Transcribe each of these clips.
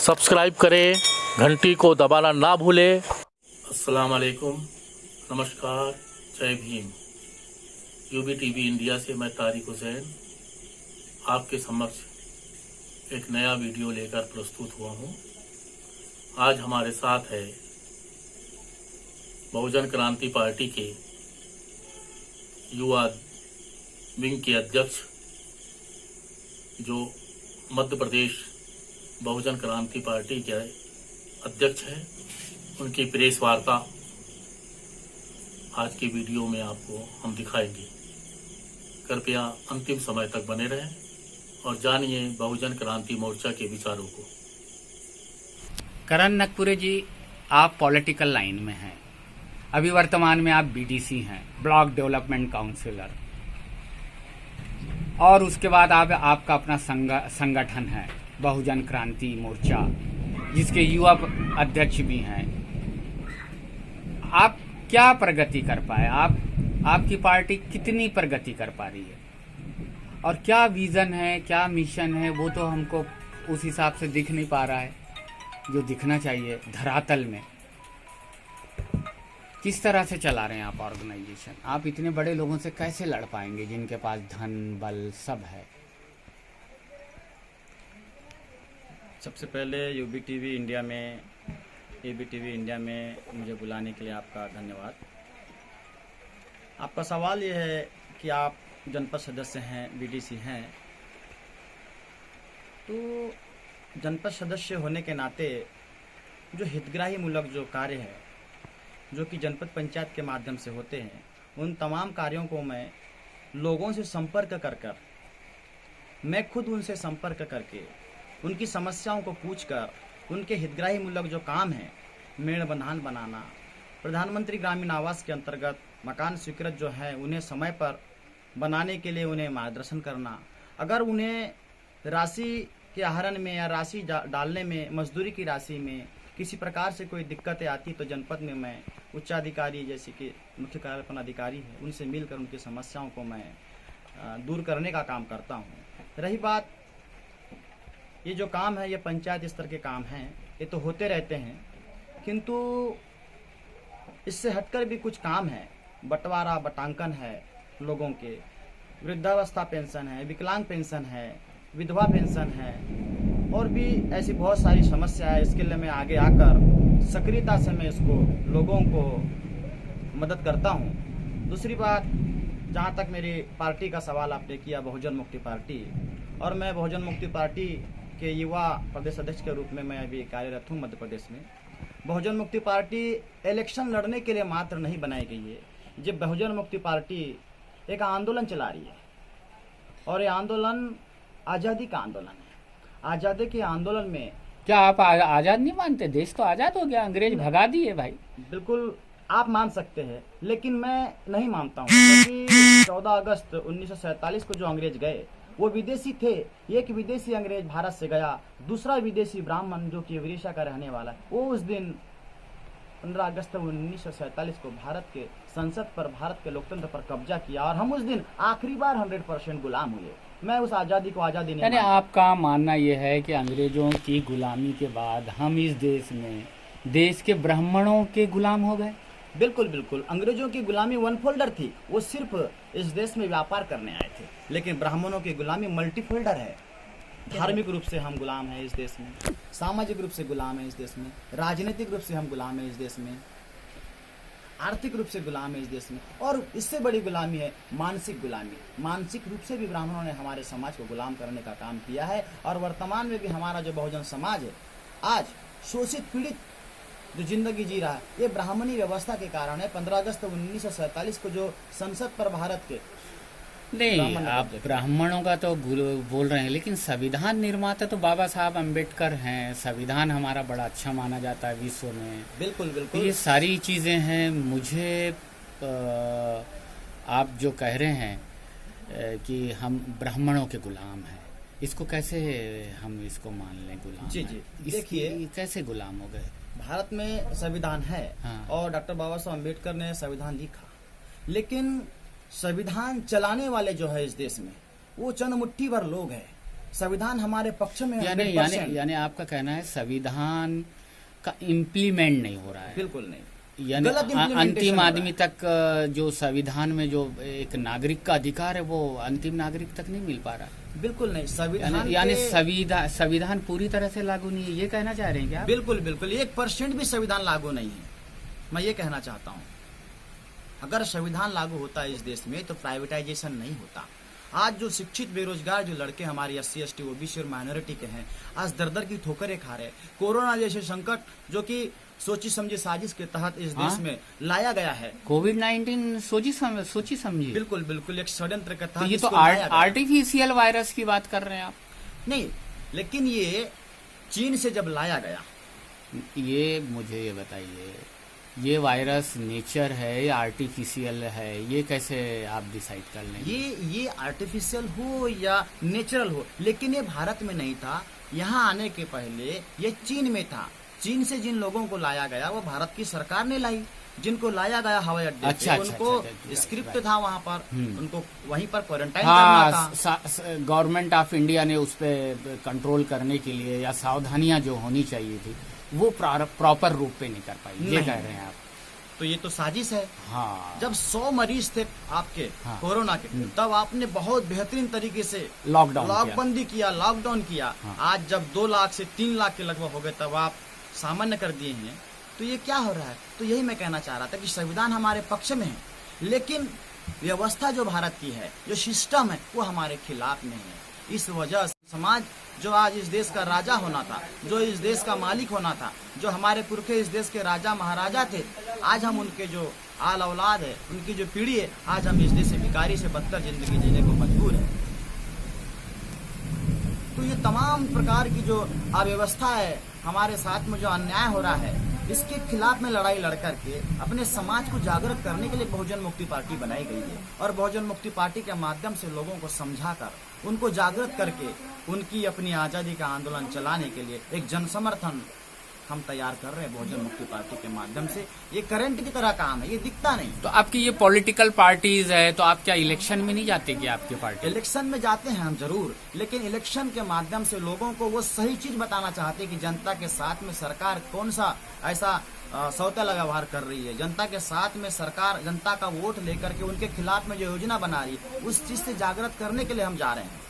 Subscribe करें, घंटी को दबाना ना भूलें। अस्सलाम वालेकुम, नमस्कार, जय भीम। यूबी टीवी इंडिया से मैं तारिक हुसैन आपके समक्ष एक नया वीडियो लेकर प्रस्तुत हुआ हूं। आज हमारे साथ है बहुजन क्रांति पार्टी के युवा विंग के अध्यक्ष, जो मध्य प्रदेश बहुजन क्रांति पार्टी के अध्यक्ष हैं। उनकी प्रेस वार्ता आज की वीडियो में आपको हम दिखाएंगे। कृपया अंतिम समय तक बने रहें और जानिए बहुजन क्रांति मोर्चा के विचारों को। करण नकपुरे जी, आप पॉलिटिकल लाइन में हैं। अभी वर्तमान में आप बीडीसी हैं, ब्लॉक डेवलपमेंट काउंसिलर, और उसके बाद आपका अपना संगठन है बहुजन क्रांति मोर्चा, जिसके युवा अध्यक्ष भी हैं। आप क्या प्रगति कर पाए? आपकी पार्टी कितनी प्रगति कर पा रही है, और क्या विजन है, क्या मिशन है, वो तो हमको उस हिसाब से दिख नहीं पा रहा है जो दिखना चाहिए धरातल में। किस तरह से चला रहे हैं आप ऑर्गेनाइजेशन? आप इतने बड़े लोगों से कैसे लड़ पाएंगे जिनके पास धन बल सब है? सबसे पहले यूबी टीवी इंडिया में मुझे बुलाने के लिए आपका धन्यवाद। आपका सवाल ये है कि आप जनपद सदस्य हैं, बीडीसी हैं, तो जनपद सदस्य होने के नाते जो हितग्राही मूलक जो कार्य है, जो कि जनपद पंचायत के माध्यम से होते हैं, उन तमाम कार्यों को मैं लोगों से संपर्क कर मैं खुद उनसे संपर्क करके उनकी समस्याओं को पूछकर उनके हितग्राही मूलक जो काम है, मेड़-बंधान बनाना, प्रधानमंत्री ग्रामीण आवास के अंतर्गत मकान स्वीकृत जो है उन्हें समय पर बनाने के लिए उन्हें मार्गदर्शन करना, अगर उन्हें राशि के आहरण में या राशि डालने में, मजदूरी की राशि में किसी प्रकार से कोई दिक्कतें आती तो जनपद में मैं उच्चाधिकारी जैसे कि मुख्य कार्यपालन अधिकारी है, उनसे मिलकर उनकी समस्याओं को मैं दूर करने का काम करता हूँ। रही बात, ये जो काम है ये पंचायत स्तर के काम हैं, ये तो होते रहते हैं, किंतु इससे हटकर भी कुछ काम है। बंटवारा बटांकन है लोगों के, वृद्धावस्था पेंशन है, विकलांग पेंशन है, विधवा पेंशन है, और भी ऐसी बहुत सारी समस्या है। इसके लिए मैं आगे आकर सक्रियता से मैं इसको लोगों को मदद करता हूँ। दूसरी बात, जहाँ तक मेरी पार्टी का सवाल आपने किया, बहुजन मुक्ति पार्टी, और मैं बहुजन मुक्ति पार्टी के युवा प्रदेश अध्यक्ष के रूप में मैं अभी कार्यरत हूँ मध्य प्रदेश में। बहुजन मुक्ति पार्टी इलेक्शन लड़ने के लिए मात्र नहीं बनाई गई है। जब बहुजन मुक्ति पार्टी एक आंदोलन चला रही है, और ये आंदोलन आज़ादी का आंदोलन है। आज़ादी के आंदोलन में क्या आप आज़ाद नहीं मानते? देश तो आज़ाद हो गया, अंग्रेज भगा दिए भाई। बिल्कुल आप मान सकते हैं, लेकिन मैं नहीं मानता हूँ, क्योंकि 14 अगस्त 1947 को जो अंग्रेज गए वो विदेशी थे। एक विदेशी अंग्रेज भारत से गया, दूसरा विदेशी ब्राह्मण जो कि उड़ीसा का रहने वाला है, वो उस दिन 15 अगस्त 1947 को भारत के संसद पर, भारत के लोकतंत्र पर कब्जा किया, और हम उस दिन आखिरी बार 100% गुलाम हुए। मैं उस आज़ादी को आज़ादी नहीं मानता। आपका मानना यह है कि अंग्रेजों की गुलामी के बाद हम इस देश में देश के ब्राह्मणों के गुलाम हो गए? बिल्कुल बिल्कुल। अंग्रेजों की गुलामी वन फोल्डर थी, वो सिर्फ इस देश में व्यापार करने आए थे, लेकिन ब्राह्मणों की गुलामी मल्टी फोल्डर है। धार्मिक रूप से हम गुलाम हैं इस देश में, सामाजिक रूप से गुलाम है इस देश में, राजनीतिक रूप से हम गुलाम है इस देश में, आर्थिक रूप से गुलाम है इस देश में, और इससे बड़ी गुलामी है मानसिक गुलामी। मानसिक रूप से भी ब्राह्मणों ने हमारे समाज को गुलाम करने का काम किया है, और वर्तमान में भी हमारा जो बहुजन समाज है आज शोषित पीड़ित जो जिंदगी जी रहा है, ये ब्राह्मणी व्यवस्था के कारण है। 15 अगस्त 1947 को जो संसद पर भारत के नहीं, आप ब्राह्मणों का तो बोल रहे हैं, लेकिन संविधान निर्माता तो बाबा साहब अम्बेडकर हैं। संविधान हमारा बड़ा अच्छा माना जाता है विश्व में। बिल्कुल बिल्कुल। ये सारी चीजें हैं। मुझे आप जो कह रहे हैं कि हम ब्राह्मणों के गुलाम हैं, इसको कैसे हम इसको मान लें गुलाम? जी जी, देखिए कैसे गुलाम हो गए? भारत में संविधान है, हाँ। और डॉक्टर बाबा साहब अम्बेडकर ने संविधान लिखा, लेकिन संविधान चलाने वाले जो है इस देश में वो चंद मुट्ठी भर लोग हैं। संविधान हमारे पक्ष में है यानी 100%। यानी आपका कहना है संविधान का इम्प्लीमेंट नहीं हो रहा है। बिल्कुल नहीं, यानी गलत implementation अंतिम हो रहा आदमी तक जो संविधान में जो एक नागरिक का अधिकार है वो अंतिम नागरिक तक नहीं मिल पा रहा है। बिल्कुल नहीं। संविधान यानी के- संविधान पूरी तरह से लागू नहीं है, ये कहना चाह रहे हैं क्या आप? बिल्कुल बिल्कुल 1% भी संविधान लागू नहीं है, मैं ये कहना चाहता हूँ। अगर संविधान लागू होता है इस देश में तो प्राइवेटाइजेशन नहीं होता। आज जो शिक्षित बेरोजगार जो लड़के हमारी SC ST OBC और माइनॉरिटी के हैं, आज दर दर की ठोकरें खा रहे। कोरोना जैसे संकट जो कि सोची समझी साजिश के तहत इस देश में लाया गया है। कोविड-19 सोची समझी। बिल्कुल बिल्कुल एक षड्यंत्र के तो तहत ये तो इसको लाया गया। आर्टिफिशियल वायरस की बात कर रहे हैं आप। नहीं, लेकिन ये चीन से जब लाया गया, ये मुझे ये बताइए, ये वायरस नेचर है या आर्टिफिशियल है, ये कैसे आप डिसाइड कर लेंगे? ये आर्टिफिशियल हो या नेचुरल हो, लेकिन ये भारत में नहीं था। यहाँ आने के पहले ये चीन में था। चीन से जिन लोगों को लाया गया वो भारत की सरकार ने लाई। जिनको लाया गया हवाई अड्डे अच्छा, पे, अच्छा, उनको अच्छा, स्क्रिप्ट right. था वहाँ पर, उनको वहीं पर क्वारंटाइन करना था। गवर्नमेंट ऑफ इंडिया ने उस पर कंट्रोल करने के लिए या सावधानियां जो होनी चाहिए थी वो प्रॉपर रूप पे नहीं कर पाई, ये नहीं। कह रहे हैं आप? तो ये तो साजिश है। हाँ, जब 100 मरीज थे आपके हाँ। कोरोना के, तब आपने बहुत बेहतरीन तरीके से लॉकडाउन लॉकबंदी किया, लॉकडाउन किया। हाँ। आज जब 2 लाख से 3 लाख के लगभग हो गए, तब आप सामान्य कर दिए हैं। तो ये क्या हो रहा है? तो यही मैं कहना चाह रहा था कि संविधान हमारे पक्ष में है, लेकिन व्यवस्था जो भारत की है, जो सिस्टम है, वो हमारे खिलाफ में है। इस वजह से समाज जो आज इस देश का राजा होना था, जो इस देश का मालिक होना था, जो हमारे पुरखे इस देश के राजा महाराजा थे, आज हम उनके जो आल औलाद है, उनकी जो पीढ़ी है, आज हम इस देश से भिखारी से बदतर जिंदगी जीने को मजबूर है। तो ये तमाम प्रकार की जो अव्यवस्था है, हमारे साथ में जो अन्याय हो रहा है, इसके खिलाफ में लड़ाई लड़ करके अपने समाज को जागरूक करने के लिए बहुजन मुक्ति पार्टी बनाई गई है। और बहुजन मुक्ति पार्टी के माध्यम से लोगों को समझाकर, उनको जागृत करके, उनकी अपनी आज़ादी का आंदोलन चलाने के लिए एक जन समर्थन हम तैयार कर रहे हैं बहुजन मुक्ति पार्टी के माध्यम से। ये करंट की तरह काम है, ये दिखता नहीं। तो आपकी ये पॉलिटिकल पार्टीज है, तो आप क्या इलेक्शन में नहीं जाते कि आपकी पार्टी? इलेक्शन में जाते हैं हम जरूर, लेकिन इलेक्शन के माध्यम से लोगों को वो सही चीज बताना चाहते हैं कि जनता के साथ में सरकार कौन सा ऐसा सौतेला व्यवहार कर रही है। जनता के साथ में सरकार जनता का वोट लेकर के उनके खिलाफ में जो योजना बना रही है, उस चीज से जागृत करने के लिए हम जा रहे हैं।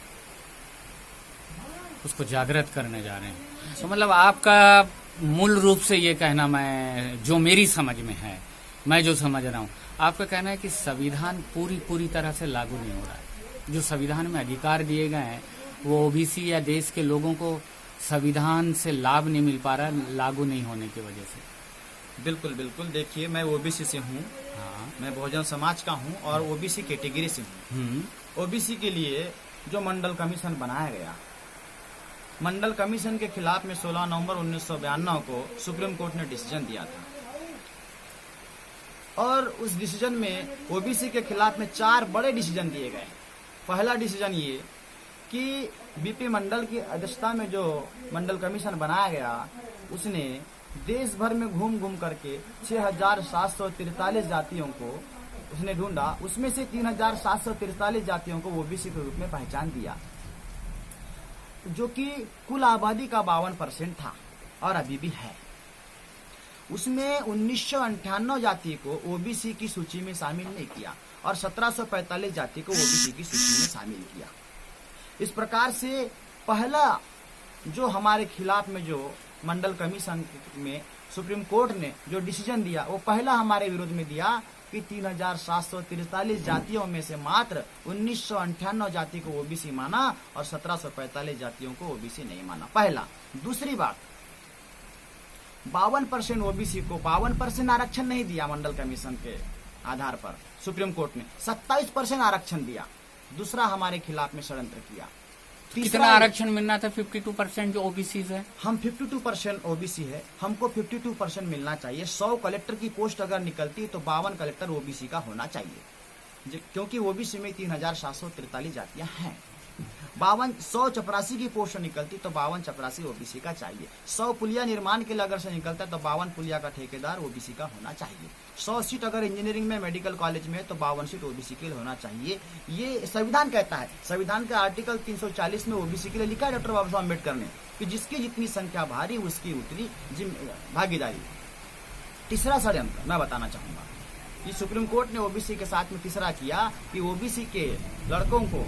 उसको जागृत करने जा रहे हैं। तो मतलब आपका मूल रूप से ये कहना, मैं जो मेरी समझ में है, मैं जो समझ रहा हूँ, आपका कहना है कि संविधान पूरी तरह से लागू नहीं हो रहा है। जो संविधान में अधिकार दिए गए हैं वो OBC या देश के लोगों को संविधान से लाभ नहीं मिल पा रहा, लागू नहीं होने की वजह से। बिल्कुल बिल्कुल। देखिए, मैं OBC से हूँ, हाँ। मैं बहुजन समाज का हूँ और OBC कैटेगरी से हूँ। OBC के लिए जो मंडल कमीशन बनाया गया, मंडल कमीशन के खिलाफ में 16 नवंबर 1992 को सुप्रीम कोर्ट ने डिसीजन दिया था। और उस डिसीजन में OBC के खिलाफ में 4 बड़े डिसीजन दिए गए। पहला डिसीजन ये कि BP मंडल की अध्यक्षता में जो मंडल कमीशन बनाया गया, उसने देश भर में घूम घूम करके 6,743 जातियों को उसने ढूंढा। उसमें से 3,743 जातियों को OBC के रूप में पहचान दिया, जो कि कुल आबादी का 52% था और अभी भी है। उसमें 1998 जाति को OBC की सूची में शामिल नहीं किया और 1745 जाति को OBC की सूची में शामिल किया। इस प्रकार से पहला जो हमारे खिलाफ में जो मंडल कमीशन में सुप्रीम कोर्ट ने जो डिसीजन दिया, वो पहला हमारे विरोध में दिया कि 3,743 जातियों में से मात्र 1998 जाति को OBC माना और 1745 जातियों को OBC नहीं माना। पहला। दूसरी बात, 52% OBC को 52% आरक्षण नहीं दिया मंडल कमीशन के आधार पर सुप्रीम कोर्ट ने 27% आरक्षण दिया। दूसरा हमारे खिलाफ में षड्यंत्र किया। कितना आरक्षण मिलना था? 52% जो OBC है। हम 52% OBC है, हमको 52% मिलना चाहिए। 100 कलेक्टर की पोस्ट अगर निकलती है तो 52 कलेक्टर OBC का होना चाहिए, क्योंकि OBC में 3,743 जातियां हैं। 100 चपरासी की पोस्ट निकलती तो 52 चपरासी ओबीसी का चाहिए। 100 पुलिया निर्माण के लिए अगर से निकलता है तो 52 पुलिया का ठेकेदार ओबीसी का होना चाहिए। 100 सीट अगर इंजीनियरिंग में मेडिकल कॉलेज में है तो 52 सीट ओबीसी के लिए होना चाहिए। ये संविधान कहता है। संविधान के आर्टिकल 340 में ओबीसी के लिए लिखा है डॉक्टर बाबा साहब अम्बेडकर ने कि जिसकी जितनी संख्या भारी उसकी उतनी भागीदारी। तीसरा षड्यंत्र मैं बताना चाहूंगा कि सुप्रीम कोर्ट ने ओबीसी के साथ में तीसरा किया कि ओबीसी के लड़कों को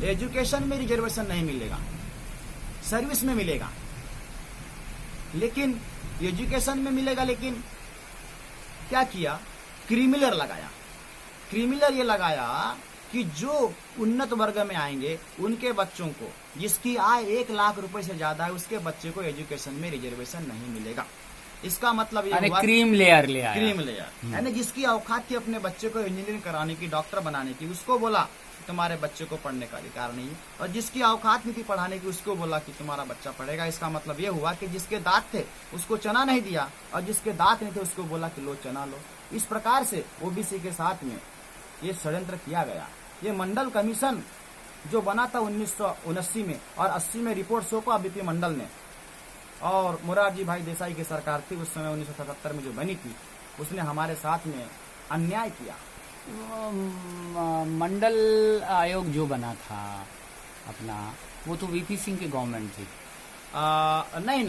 एजुकेशन में रिजर्वेशन नहीं मिलेगा, सर्विस में मिलेगा, लेकिन एजुकेशन में मिलेगा, लेकिन क्या किया, क्रीमिलर लगाया। क्रीमिलर ये लगाया कि जो उन्नत वर्ग में आएंगे उनके बच्चों को, जिसकी आय 1 लाख रुपए से ज्यादा है, उसके बच्चे को एजुकेशन में रिजर्वेशन नहीं मिलेगा। इसका मतलब ये हुआ क्रीम लेयर ले आया। क्रीम लेयर यानी जिसकी औकात थी अपने बच्चे को इंजीनियरिंग कराने की, डॉक्टर बनाने की, उसको बोला तुम्हारे बच्चे को पढ़ने का अधिकार नहीं है। और जिसकी औकात नहीं थी पढ़ाने की उसको बोला कि तुम्हारा बच्चा पढ़ेगा। इसका मतलब ये हुआ कि जिसके दांत थे उसको चना नहीं दिया और जिसके दांत नहीं थे उसको बोला कि लो चना लो। इस प्रकार से ओबीसी के साथ में ये षड्यंत्र किया गया। ये मंडल कमीशन जो बना था 1979 में और 80 में रिपोर्ट सौंपा बीपी मंडल ने, और मोरारजी भाई देसाई की सरकार थी उस समय 1977 में जो बनी थी, उसने हमारे साथ में अन्याय किया। मंडल आयोग जो बना था अपना, वो तो वीपी सिंह की गवर्नमेंट थी। नहीं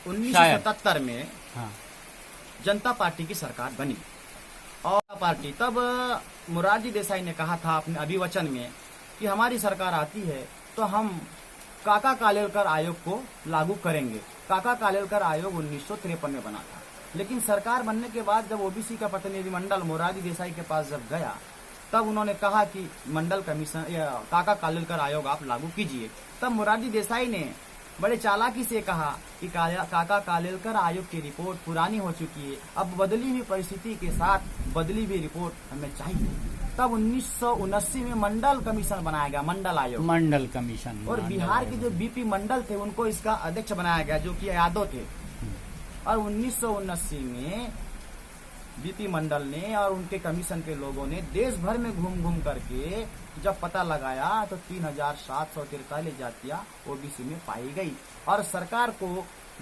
1977 में हाँ। जनता पार्टी की सरकार बनी और पार्टी तब मोरारजी देसाई ने कहा था अपने अभिवचन में कि हमारी सरकार आती है तो हम काका कालेलकर आयोग को लागू करेंगे। काका कालेलकर आयोग 1953 में बना था, लेकिन सरकार बनने के बाद जब ओबीसी का प्रतिनिधिमंडल मोरारजी देसाई के पास जब गया तब उन्होंने कहा कि मंडल कमीशन काका कालेलकर आयोग आप लागू कीजिए। तब मोरारजी देसाई ने बड़े चालाकी से कहा कि काका कालेलकर आयोग की रिपोर्ट पुरानी हो चुकी है, अब बदली हुई परिस्थिति के साथ बदली हुई रिपोर्ट हमें चाहिए। तब 1979 में मंडल कमीशन बनाया गया, मंडल आयोग, मंडल कमीशन। और बिहार के जो बीपी मंडल थे उनको इसका अध्यक्ष बनाया गया जो कि यादव थे। और 1979 में बीपी मंडल ने और उनके कमीशन के लोगों ने देश भर में घूम घूम करके जब पता लगाया तो 3743 जातियां ओबीसी में पाई गई और सरकार को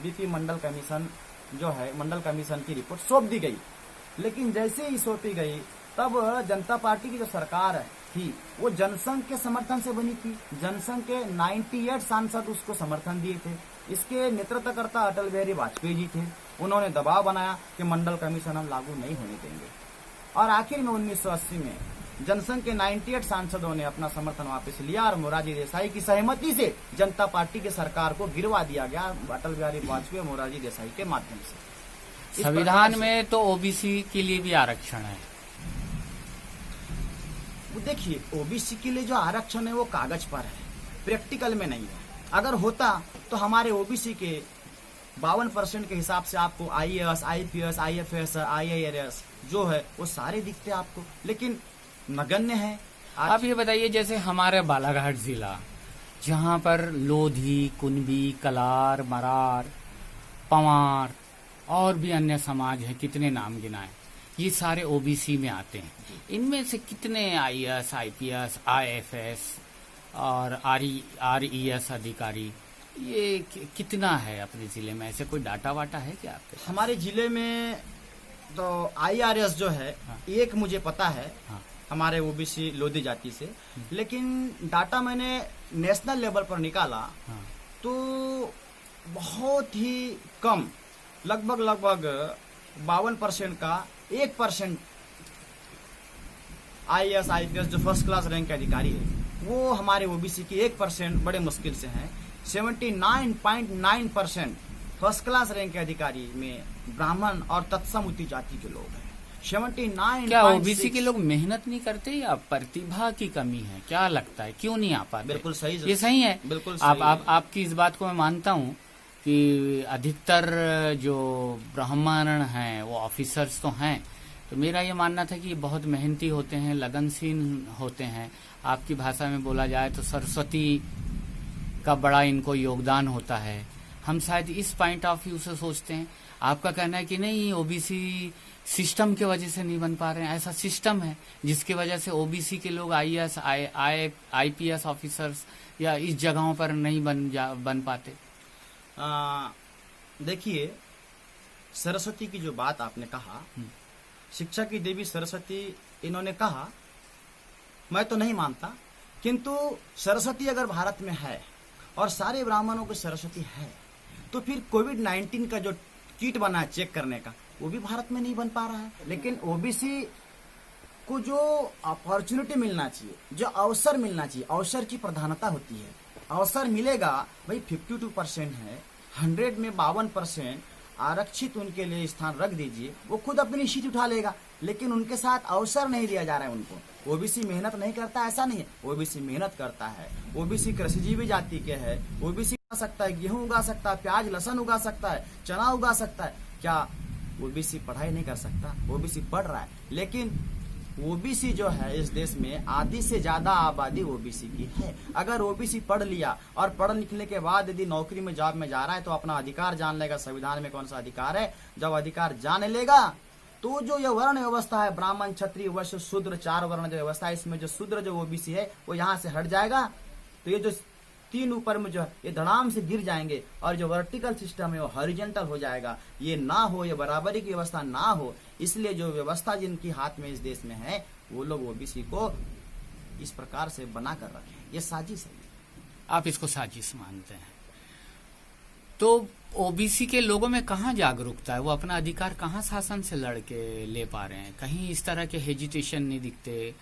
बीपी मंडल कमीशन जो है मंडल कमीशन की रिपोर्ट सौंप दी गई। लेकिन जैसे ही सौंपी गई तब जनता पार्टी की जो सरकार थी वो जनसंघ के समर्थन से बनी थी। जनसंघ के 98 सांसद उसको समर्थन दिए थे। इसके नेतृत्वकर्ता अटल बिहारी वाजपेयी जी थे। उन्होंने दबाव बनाया कि मंडल कमीशन हम लागू नहीं होने देंगे और आखिर में 1980 में जनसंघ के 98 सांसदों ने अपना समर्थन वापस लिया और मोरारजी देसाई की सहमति से जनता पार्टी की सरकार को गिरवा दिया गया अटल बिहारी वाजपेयी और मोरारजी देसाई के माध्यम से। संविधान में तो ओबीसी के लिए भी आरक्षण है। देखिए ओबीसी के लिए जो आरक्षण है वो कागज पर है, प्रैक्टिकल में नहीं है। अगर होता तो हमारे ओबीसी के 52% के हिसाब से आपको आईएएस, आईपीएस, आईएफएस, आईआईआरएस जो है वो सारे दिखते आपको, लेकिन नगण्य है। आप ये बताइए जैसे हमारे बालाघाट जिला जहाँ पर लोधी, कुनबी, कलार, मरार, पंवार और भी अन्य समाज है, कितने नाम गिनाए, ये सारे ओबीसी में आते हैं। इनमें से कितने आईएएस, आईपीएस, आईएफएस और आरईएस अधिकारी, ये कितना है अपने जिले में? ऐसे कोई डाटा वाटा है क्या आपके? हमारे जिले में तो आईआरएस जो है एक मुझे पता है हमारे ओबीसी लोधी जाति से, लेकिन डाटा मैंने नेशनल लेवल पर निकाला तो बहुत ही कम, लगभग 52% का 1% आईएएस, आईपीएस जो फर्स्ट क्लास रैंक के अधिकारी है वो हमारे ओबीसी की 1% बड़े मुश्किल से हैं। 79.9% फर्स्ट क्लास रैंक के अधिकारी में ब्राह्मण और तत्सम जाति के लोग हैं। 79 क्या ओबीसी के लोग मेहनत नहीं करते या प्रतिभा की कमी है? क्या लगता है, क्यों नहीं आ पाते? बिल्कुल सही, ये सही है। बिल्कुल आपकी इस बात को मैं मानता हूँ कि अधिकतर जो ब्राह्मण हैं वो ऑफिसर्स तो हैं, तो मेरा ये मानना था कि बहुत मेहनती होते हैं, लगनशील होते हैं। आपकी भाषा में बोला जाए तो सरस्वती का बड़ा इनको योगदान होता है। हम शायद इस पॉइंट ऑफ व्यू से सोचते हैं। आपका कहना है कि नहीं, ओबीसी सिस्टम की वजह से नहीं बन पा रहे हैं। ऐसा सिस्टम है जिसकी वजह से ओबीसी के लोग आईएएस आईपीएस ऑफिसर्स या इस जगहों पर नहीं बन पाते। देखिए, सरस्वती की जो बात आपने कहा, शिक्षा की देवी सरस्वती इन्होंने कहा, मैं तो नहीं मानता, किंतु सरस्वती अगर भारत में है और सारे ब्राह्मणों को सरस्वती है, तो फिर कोविड-19 का जो किट बना है चेक करने का, वो भी भारत में नहीं बन पा रहा है। लेकिन ओबीसी को जो अपॉर्चुनिटी मिलना चाहिए, जो अवसर मिलना चाहिए, अवसर की प्रधानता होती है। अवसर मिलेगा भाई, 52% है, 100 में 52% आरक्षित उनके लिए स्थान रख दीजिए, वो खुद अपनी सीट उठा लेगा। लेकिन उनके साथ अवसर नहीं दिया जा रहा है उनको। ओबीसी मेहनत नहीं करता, ऐसा नहीं है, ओबीसी मेहनत करता है। ओबीसी कृषिजीवी जाति के है, ओबीसी उगा सकता है, गेहूं उगा सकता है, प्याज लहसुन उगा सकता है, चना उगा सकता है। क्या ओबीसी पढ़ाई नहीं कर सकता? ओबीसी पढ़ रहा है। लेकिन ओबीसी जो है इस देश में आधी से ज्यादा आबादी ओबीसी की है। अगर ओबीसी पढ़ लिया और पढ़ लिखने के बाद यदि नौकरी में जॉब में जा रहा है तो अपना अधिकार जान लेगा। संविधान में कौन सा अधिकार है? जब अधिकार जान लेगा तो जो ये वर्ण व्यवस्था है, ब्राह्मण क्षत्रिय वैश्य शूद्र 4 वर्ण जो व्यवस्था है, इसमें जो शूद्र जो ओबीसी है वो यहाँ से हट जाएगा। तो ये जो 3 ऊपर में जो है ये धड़ाम से गिर जाएंगे और जो वर्टिकल सिस्टम है वो हॉरिजॉन्टल हो जाएगा। ये ना हो, ये बराबरी की व्यवस्था ना हो, इसलिए जो व्यवस्था जिनकी हाथ में इस देश में है वो लोग ओबीसी को इस प्रकार से बना कर रखे। ये साजिश है। आप इसको साजिश मानते हैं? तो ओबीसी के लोगों में कहाँ जागरूकता है? वो अपना अधिकार कहाँ शासन से लड़के ले पा रहे हैं? कहीं इस तरह के हेजिटेशन नहीं दिखते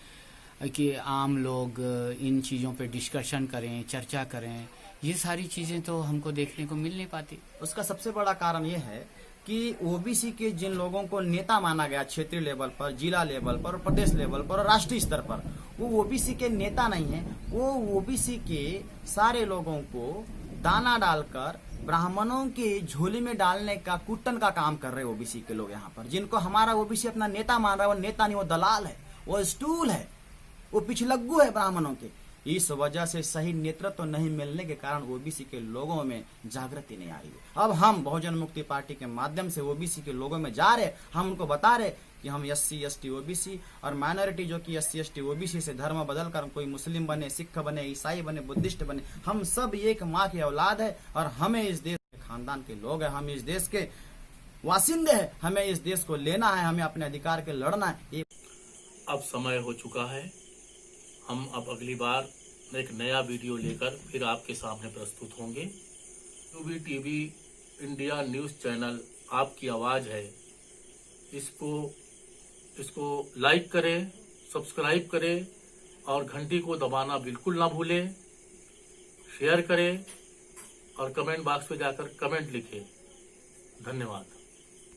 कि आम लोग इन चीज़ों पे डिस्कशन करें, चर्चा करें। ये सारी चीज़ें तो हमको देखने को मिल नहीं पाती। उसका सबसे बड़ा कारण ये है कि ओबीसी के जिन लोगों को नेता माना गया क्षेत्रीय लेवल पर, जिला लेवल पर, प्रदेश लेवल पर और राष्ट्रीय स्तर पर, वो ओबीसी के नेता नहीं है। वो ओबीसी के सारे लोगों को दाना डालकर ब्राह्मणों की झोली में डालने का, कुटन का काम कर रहे हैं ओबीसी के लोग यहाँ पर। जिनको हमारा ओबीसी अपना नेता मान रहा है, वो नेता नहीं, वो दलाल है, वो स्टूल है, वो पिछलग्गू है ब्राह्मणों के। इस वजह से सही नेतृत्व तो नहीं मिलने के कारण ओबीसी के लोगों में जागृति नहीं आ रही है। अब हम बहुजन मुक्ति पार्टी के माध्यम से ओबीसी के लोगों में जा रहे, हम उनको बता रहे कि हम SC ST ओबीसी और माइनॉरिटी जो कि SC ST ओबीसी से धर्म बदल कर कोई मुस्लिम बने, सिख बने, ईसाई बने, बुद्धिस्ट बने, हम सब एक माँ की औलाद है और हमें इस देश के खानदान के लोग हैं, हम इस देश के वासिंदे हैं, हमें इस देश को लेना है, हमें अपने अधिकार के लड़ना है। अब समय हो चुका है, हम अब अगली बार एक नया वीडियो लेकर फिर आपके सामने प्रस्तुत होंगे। UB TV India news channel आपकी आवाज़ है। इसको लाइक करें, सब्सक्राइब करें और घंटी को दबाना बिल्कुल ना भूलें। शेयर करें और कमेंट बॉक्स में जाकर कमेंट लिखें। धन्यवाद।